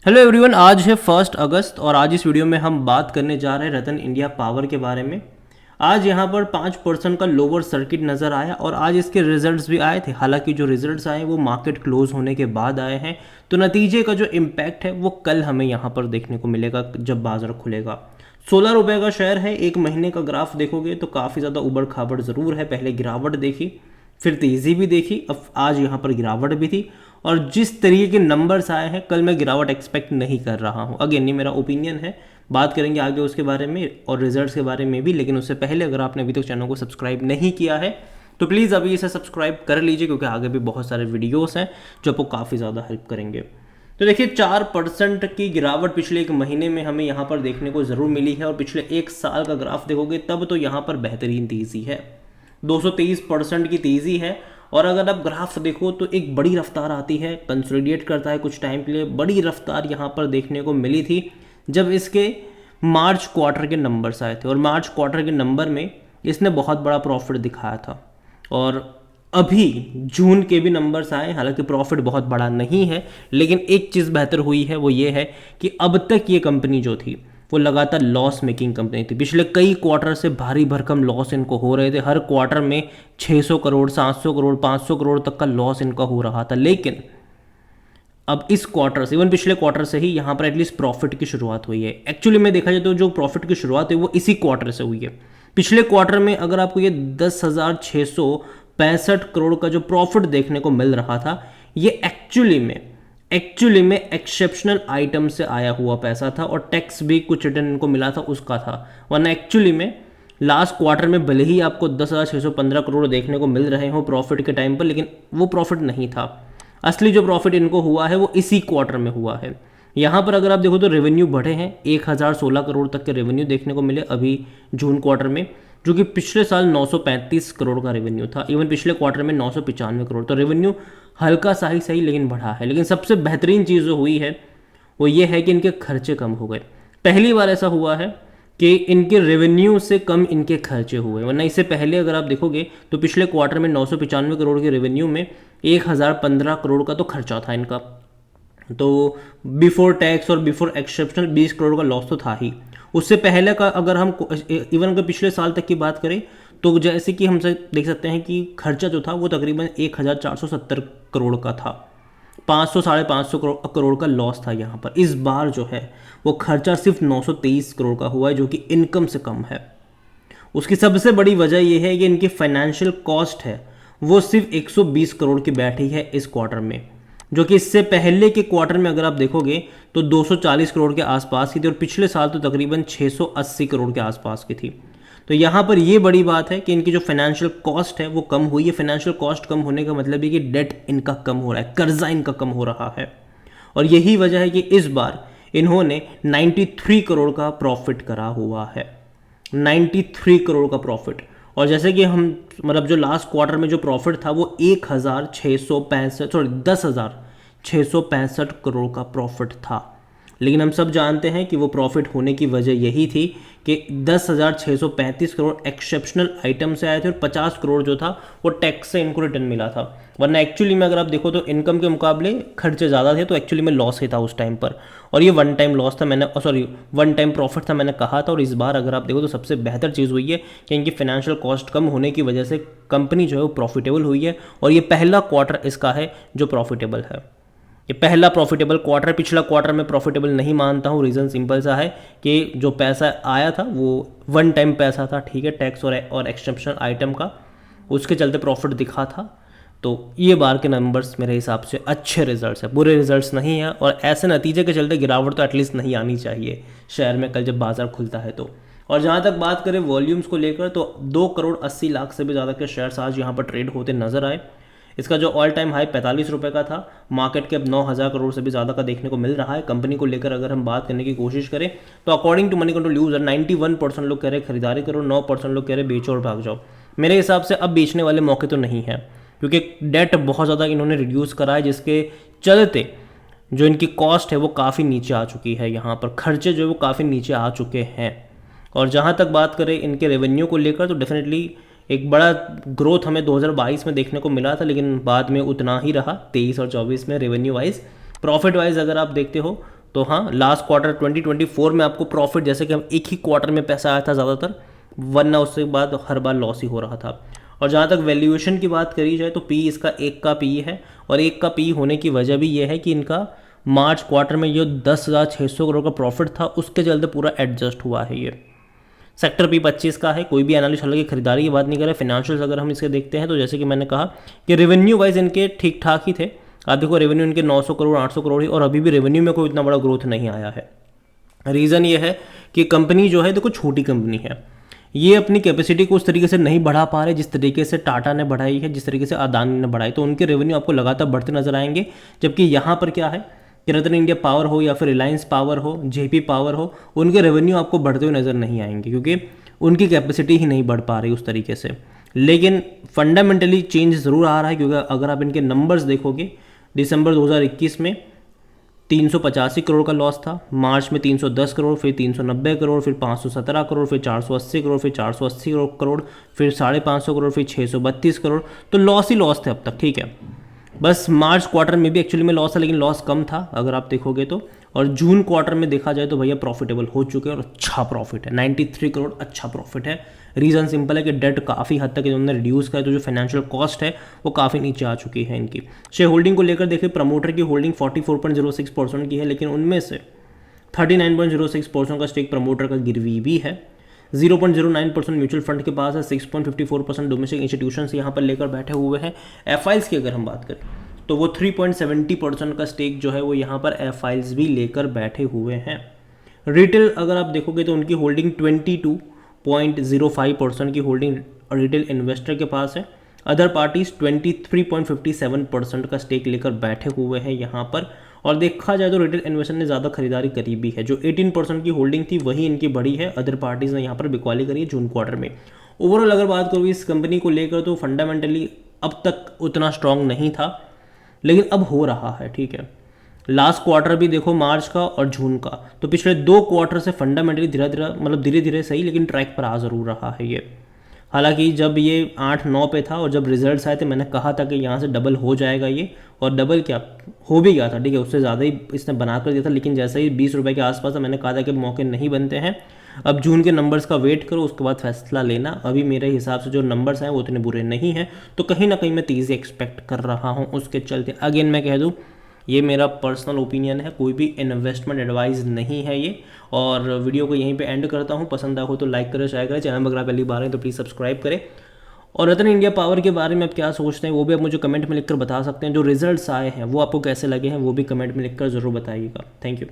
Hello everyone, आज है 1 अगस्त और आज इस वीडियो में हम बात करने जा रहे हैं रतन इंडिया पावर के बारे में। आज यहाँ पर 5% का लोअर सर्किट नज़र आया और आज इसके रिजल्ट्स भी आए थे। हालांकि जो रिजल्ट्स आए वो मार्केट क्लोज होने के बाद आए हैं, तो नतीजे का जो इम्पैक्ट है वो कल हमें यहाँ पर देखने को मिलेगा जब बाजार खुलेगा। 16 रुपये का शेयर है। एक महीने का ग्राफ देखोगे तो काफ़ी ज़्यादा उबड़ खाबड़ ज़रूर है। पहले गिरावट देखी, फिर तेज़ी भी देखी, अब आज यहाँ पर गिरावट भी थी। और जिस तरीके के नंबर्स आए हैं, कल मैं गिरावट एक्सपेक्ट नहीं कर रहा हूँ। अगेन ये मेरा ओपिनियन है, बात करेंगे आगे उसके बारे में और रिजल्ट्स के बारे में भी। लेकिन उससे पहले अगर आपने अभी तक चैनल को सब्सक्राइब नहीं किया है तो प्लीज़ अभी इसे सब्सक्राइब कर लीजिए, क्योंकि आगे भी बहुत सारे वीडियोस हैं जो आपको काफ़ी ज़्यादा हेल्प करेंगे। तो देखिए 4% की गिरावट पिछले एक महीने में हमें यहाँ पर देखने को ज़रूर मिली है। और पिछले एक साल का ग्राफ देखोगे तब तो यहाँ पर बेहतरीन तेज़ी है, 223% की तेज़ी है। और अगर आप ग्राफ देखो तो एक बड़ी रफ्तार आती है, कंसोलिडेट करता है कुछ टाइम के लिए। बड़ी रफ्तार यहाँ पर देखने को मिली थी जब इसके मार्च क्वार्टर के नंबर्स आए थे, और मार्च क्वार्टर के नंबर में इसने बहुत बड़ा प्रॉफिट दिखाया था। और अभी जून के भी नंबर्स आए, हालांकि प्रॉफिट बहुत बड़ा नहीं है, लेकिन एक चीज़ बेहतर हुई है, वो ये है कि अब तक ये कंपनी जो थी वो लगातार लॉस मेकिंग कंपनी थी। पिछले कई क्वार्टर से भारी भरकम लॉस इनको हो रहे थे। हर क्वार्टर में 600 करोड़, 700 करोड़, 500 करोड़ तक का लॉस इनका हो रहा था। लेकिन अब इस क्वार्टर से, इवन पिछले क्वार्टर से ही यहाँ पर एटलीस्ट प्रॉफिट की शुरुआत हुई है। एक्चुअली में देखा जाए तो जो प्रॉफिट की शुरुआत है वो इसी क्वार्टर से हुई है। पिछले क्वार्टर में अगर आपको ये 10,665 करोड़ का जो प्रॉफिट देखने को मिल रहा था, ये एक्चुअली में एक्सेप्शनल आइटम से आया हुआ पैसा था और टैक्स भी कुछ रिटर्न इनको मिला था उसका था। वरना एक्चुअली में लास्ट क्वार्टर में भले ही आपको 10,615 करोड़ देखने को मिल रहे हो प्रॉफिट के टाइम पर, लेकिन वो प्रॉफिट नहीं था। असली जो प्रॉफिट इनको हुआ है वो इसी क्वार्टर में हुआ है। यहाँ पर अगर आप देखो तो रेवेन्यू बढ़े हैं, 1,016 करोड़ तक के रेवेन्यू देखने को मिले अभी जून क्वार्टर में, जो कि पिछले साल 935 करोड़ का रेवेन्यू था। इवन पिछले क्वार्टर में 995 करोड़। तो रेवेन्यू हल्का सा ही सही लेकिन बढ़ा है। लेकिन सबसे बेहतरीन चीज़ जो हुई है वो ये है कि इनके खर्चे कम हो गए। पहली बार ऐसा हुआ है कि इनके रेवेन्यू से कम इनके खर्चे हुए, वरना इससे पहले अगर आप देखोगे तो पिछले क्वार्टर में 995 करोड़ के रेवेन्यू में 1,015 करोड़ का तो खर्चा था इनका। तो बिफोर टैक्स और बिफोर एक्सेप्शनल 20 करोड़ का लॉस तो था ही। उससे पहले का अगर हम इवन अगर पिछले साल तक की बात करें तो जैसे कि हम देख सकते हैं कि खर्चा जो था वो तकरीबन 1,470 करोड़ का था। 500 साढ़े 500 करोड़ का लॉस था यहाँ पर। इस बार जो है वो खर्चा सिर्फ 923 करोड़ का हुआ है, जो कि इनकम से कम है। उसकी सबसे बड़ी वजह यह है कि इनकी फाइनेंशियल कॉस्ट है वो सिर्फ 120 करोड़ की बैठी है इस क्वार्टर में, जो कि इससे पहले के क्वार्टर में अगर आप देखोगे तो 240 करोड़ के आसपास की थी और पिछले साल तो तकरीबन 680 करोड़ के आसपास की थी। तो यहाँ पर ये बड़ी बात है कि इनकी जो फाइनेंशियल कॉस्ट है वो कम हुई है। फाइनेंशियल कॉस्ट कम होने का मतलब है कि डेट इनका कम हो रहा है, कर्जा इनका कम हो रहा है। और यही वजह है कि इस बार इन्होंने 93 करोड़ का प्रॉफिट करा हुआ है, 93 करोड़ का प्रॉफिट। और जैसे कि हम मतलब जो लास्ट क्वार्टर में जो प्रॉफिट था वो 10,665 करोड़ का प्रॉफिट था। लेकिन हम सब जानते हैं कि वो प्रॉफिट होने की वजह यही थी कि 10,635 करोड़ एक्सेप्शनल आइटम से आए थे और 50 करोड़ जो था वो टैक्स से इनको रिटर्न मिला था। वरना एक्चुअली में अगर आप देखो तो इनकम के मुकाबले खर्चे ज़्यादा थे, तो एक्चुअली में लॉस ही था उस टाइम पर। और ये वन टाइम लॉस था, वन टाइम प्रॉफिट था, मैंने कहा था। और इस बार अगर आप देखो तो सबसे बेहतर चीज़ हुई है कि इनकी फाइनेंशियल कॉस्ट कम होने की वजह से कंपनी जो है वो प्रॉफिटेबल हुई है। और ये पहला क्वार्टर इसका है जो प्रॉफिटेबल है। ये पहला प्रॉफिटेबल क्वार्टर, पिछला क्वार्टर में प्रॉफिटेबल नहीं मानता हूँ। रीज़न सिंपल सा है कि जो पैसा आया था वो वन टाइम पैसा था, ठीक है, टैक्स और एक्सेप्शनल आइटम का, उसके चलते प्रॉफिट दिखा था। तो ये बार के नंबर्स मेरे हिसाब से अच्छे रिजल्ट्स है, बुरे रिजल्ट्स नहीं है। और ऐसे नतीजे के चलते गिरावट तो एटलीस्ट नहीं आनी चाहिए शेयर में कल जब बाजार खुलता है तो। और जहाँ तक बात करें वॉल्यूम्स को लेकर तो 2,80,00,000 से भी ज़्यादा के शेयर्स आज यहाँ पर ट्रेड होते नजर आए। इसका जो ऑल टाइम हाई 45 रुपये का था, मार्केट के अब 9,000 करोड़ से भी ज़्यादा का देखने को मिल रहा है। कंपनी को लेकर अगर हम बात करने की कोशिश करें तो according to Moneycontrol user 91% लोग कह रहे खरीदारी करो, 9% लोग कह रहे बेचो और भाग जाओ। मेरे हिसाब से अब बेचने वाले मौके तो नहीं है, क्योंकि डेट बहुत ज़्यादा इन्होंने रिड्यूस करा है, जिसके चलते जो इनकी कॉस्ट है वो काफ़ी नीचे आ चुकी है। यहाँ पर खर्चे जो है वो काफ़ी नीचे आ चुके हैं। और जहाँ तक बात करें इनके रेवेन्यू को लेकर तो डेफिनेटली एक बड़ा ग्रोथ हमें 2022 में देखने को मिला था, लेकिन बाद में उतना ही रहा 23 और 24 में रेवेन्यू वाइज। प्रॉफिट वाइज अगर आप देखते हो तो हाँ, लास्ट क्वार्टर 2024 में आपको प्रॉफिट, जैसे कि हम एक ही क्वार्टर में पैसा आया था ज़्यादातर, वरना उसके बाद हर बार लॉस ही हो रहा था। और जहाँ तक वैल्यूएशन की बात करी जाए तो पी इसका 1 का पी है, और 1 का पी होने की वजह भी ये है कि इनका मार्च क्वार्टर में जो 10,600 करोड़ का प्रॉफिट था उसके चलते पूरा एडजस्ट हुआ है ये। सेक्टर पी 25 का है, कोई भी एनालिस्ट हालांकि खरीदारी की बात नहीं कर रहे। फिनेंशियल्स अगर हम इसके देखते हैं तो जैसे कि मैंने कहा कि रेवेन्यू वाइज इनके ठीक ठाक ही थे। आप देखो रेवेन्यू इनके 900 करोड़ 800 करोड़ ही, और अभी भी रेवेन्यू में कोई इतना बड़ा ग्रोथ नहीं आया है। रीज़न ये है कि कंपनी जो है देखो छोटी कंपनी है, ये अपनी कैपेसिटी को उस तरीके से नहीं बढ़ा पा रहे जिस तरीके से टाटा ने बढ़ाई है, जिस तरीके से अदानी ने बढ़ाई, तो उनके रेवेन्यू आपको लगातार बढ़ते नजर आएंगे। जबकि यहाँ पर क्या है कि रतन इंडिया पावर हो या फिर रिलायंस पावर हो, जेपी पावर हो, उनके रेवेन्यू आपको बढ़ते हुए नजर नहीं आएंगे क्योंकि उनकी कैपेसिटी ही नहीं बढ़ पा रही उस तरीके से। लेकिन फंडामेंटली चेंज ज़रूर आ रहा है, क्योंकि अगर आप इनके नंबर्स देखोगे, दिसंबर 2021 में 385 करोड़ का लॉस था, मार्च में 310 करोड़, फिर 390 करोड़, फिर 517 करोड़, फिर 480 करोड़, फिर 480 करोड़, फिर 550 करोड़, फिर 632 करोड़। तो लॉस ही लॉस थे अब तक, ठीक है। बस मार्च क्वार्टर में भी एक्चुअली में लॉस था, लेकिन लॉस कम था अगर आप देखोगे तो। और जून क्वार्टर में देखा जाए तो भैया प्रॉफिटेबल हो चुके हैं, और अच्छा प्रॉफिट है, 93 करोड़ अच्छा प्रॉफिट है। रीज़न सिंपल है कि डेट काफ़ी हद तक इन्होंने रिड्यूस किया, तो जो फाइनेंशियल कॉस्ट है वो काफ़ी नीचे आ चुकी है इनकी। शेयर होल्डिंग को लेकर देखिए, प्रमोटर की होल्डिंग 44.06% की है, लेकिन उनमें से 39.06% का स्टेक प्रमोटर का गिरवी भी है, 0.09% म्यूचुअल फंड के पास है, 6.54% डोमेस्टिक इंस्टीट्यूशंस यहाँ पर लेकर बैठे हुए हैं। एफआईल्स की अगर हम बात करें तो वो 3.70% का स्टेक जो है वो यहाँ पर एफआईल्स भी लेकर बैठे हुए हैं। रिटेल अगर आप देखोगे तो उनकी होल्डिंग 22.05% की होल्डिंग रिटेल इन्वेस्टर के पास है। अदर पार्टीज 23.57% का स्टेक लेकर बैठे हुए हैं यहाँ पर। और देखा जाए तो रिटेल इन्वेस्टर ने ज़्यादा खरीदारी करी भी है, जो 18% की होल्डिंग थी वही इनकी बढ़ी है, अदर पार्टीज ने यहाँ पर बिकवाली करी है जून क्वार्टर में। ओवरऑल अगर बात करूँ इस कंपनी को लेकर तो फंडामेंटली अब तक उतना स्ट्रांग नहीं था, लेकिन अब हो रहा है, ठीक है। लास्ट क्वार्टर भी देखो मार्च का और जून का, तो पिछले 2 क्वार्टर से फंडामेंटली धीरे धीरे सही, लेकिन ट्रैक पर आ ज़रूर रहा है ये। हालांकि जब ये 8-9 पे था और जब रिजल्ट्स आए थे मैंने कहा था कि यहाँ से डबल हो जाएगा ये, और डबल क्या हो भी गया था, ठीक है, उससे ज़्यादा ही इसने बना कर दिया था। लेकिन जैसे ही 20 रुपये के आसपास था मैंने कहा था कि मौके नहीं बनते हैं, अब जून के नंबर्स का वेट करो, उसके बाद फैसला लेना। अभी मेरे हिसाब से जो नंबर्स हैं वो उतने बुरे नहीं हैं, तो कहीं ना कहीं मैं तेज़ी एक्सपेक्ट कर रहा हूँ उसके चलते। अगेन मैं कह दूँ ये मेरा पर्सनल ओपिनियन है, कोई भी इन्वेस्टमेंट एडवाइस नहीं है ये। और वीडियो को यहीं पे एंड करता हूँ। पसंद आया हो तो लाइक करें, शेयर करें, चैनल अगर आप पहली बार हैं तो प्लीज़ सब्सक्राइब करें। और रतन इंडिया पावर के बारे में आप क्या सोचते हैं वो भी आप मुझे कमेंट में लिखकर बता सकते हैं। जो रिजल्ट्स आए हैं वो आपको कैसे लगे हैं वो भी कमेंट में लिखकर ज़रूर बताइएगा। Thank you.